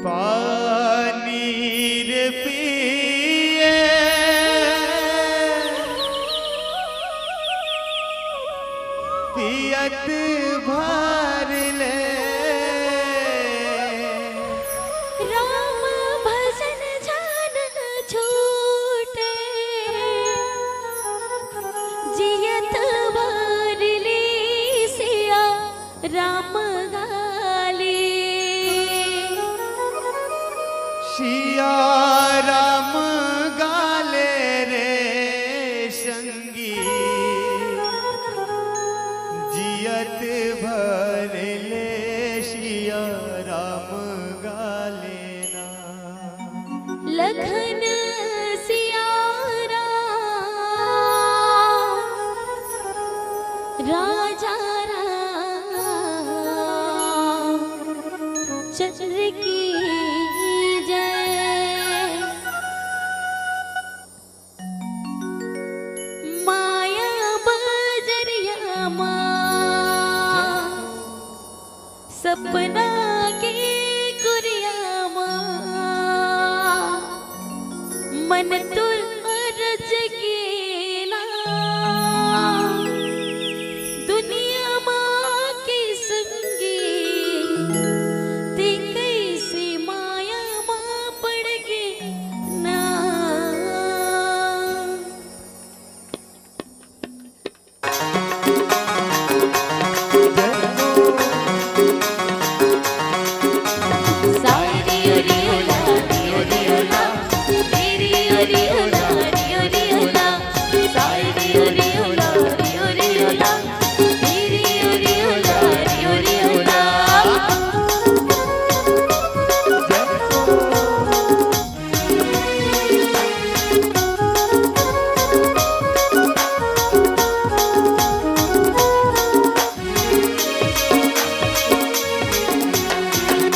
पानी रे पिए पियत भर ले राम भजन जान छूटे जियत भर ले सिया राम गाले सिया राम गाले रे संगी जियत भर ले सिया राम गाले ना लखन सिया राजा राम चंद्र की जय। माया बजरिया माँ सपना के कुरिया माँ मन तुर रज गेला दुनिया माँ की संगी ते कैसे माया माँ पड़ गे ना। सारी ओरी ओला ओरी ओला मेरी ओरी ओला ओरी ओला सारी ओरी ओला ओरी ओला मेरी ओरी ओला ओरी ओला।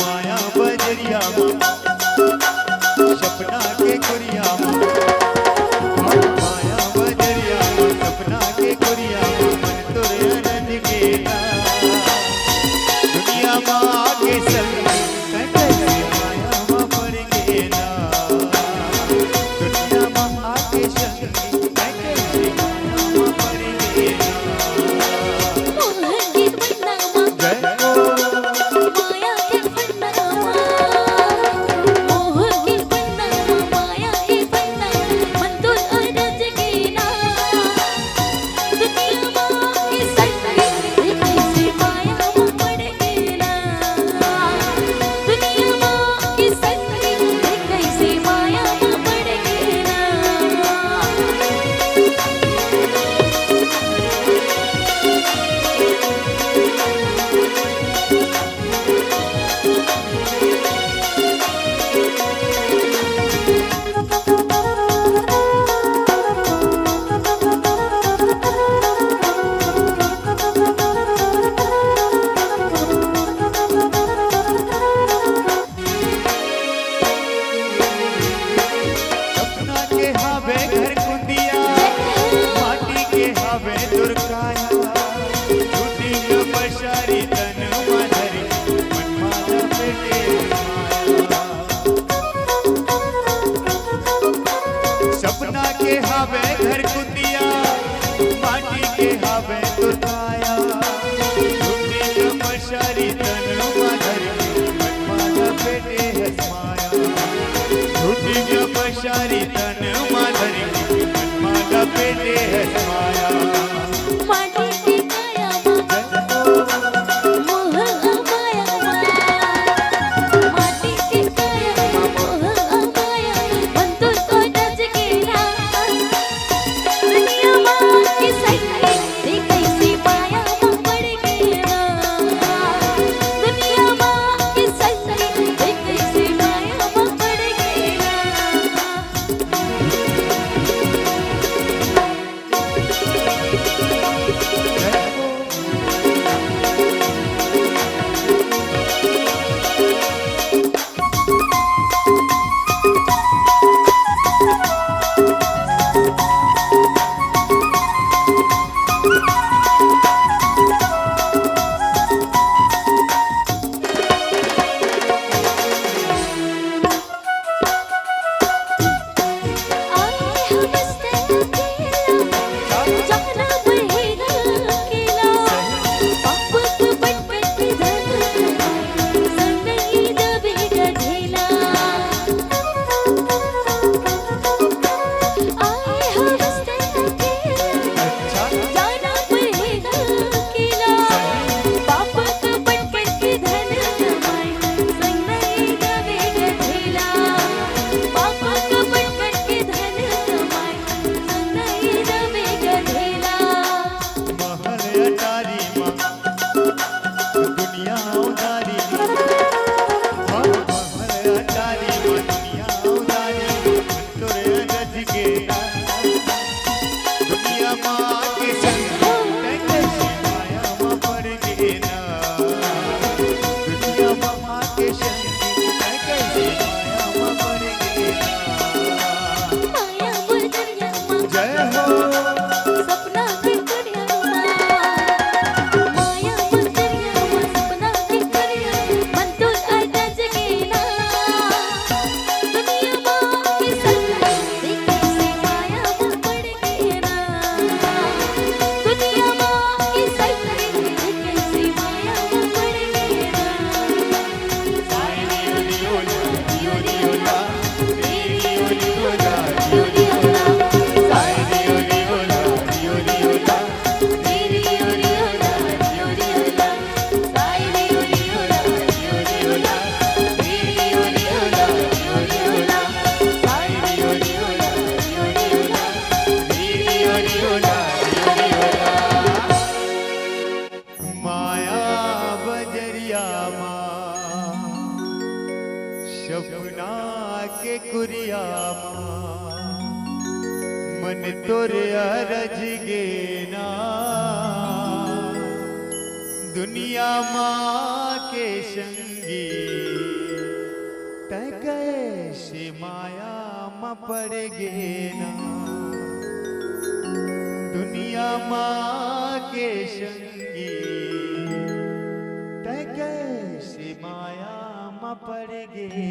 माया बजरिया सपना के कुरिया माया बजरिया सपना के कुरिया मन तुर रज गेला दुनिया माँ के संग कैसे माया माँ पड़ गेला दुनिया माँ के संग कैसे माया माँ पड़ गेला। मोह की बन्ना जय माया के बन्ना मोह की बन्ना माया के बन्ना मन तो रज गेला दुनिया माँ के संग कैसे माया माँ पड़ गेला दुनिया माँ के संग कैसे माया माँ पड़ गेला। सपना के हावे घर कुंदिया माटी के हावे दुर्गाया झूठी न बशारी तन मधरी मन माला बेटे माया। सपना के हावे घर कुंदिया माटी के हावे दुर्गाया झूठी न बशारी तन मधरी मन माला बेटे हसमाया झूठी न बशारी तन माधरी मन माला बेटे हसमाया। माटी की काया मोह माया माटी की काया मोह माया मन तो रज गेला दुनिया माँ की संग कैसे माया माँ पड़ गेला सपना के कुरिया मन तोर अरज गेना दुनिया माँ के संगी तय कैसे माया में पड़ गेना दुनिया माँ के संगी तय कैसे माया में पड़ गे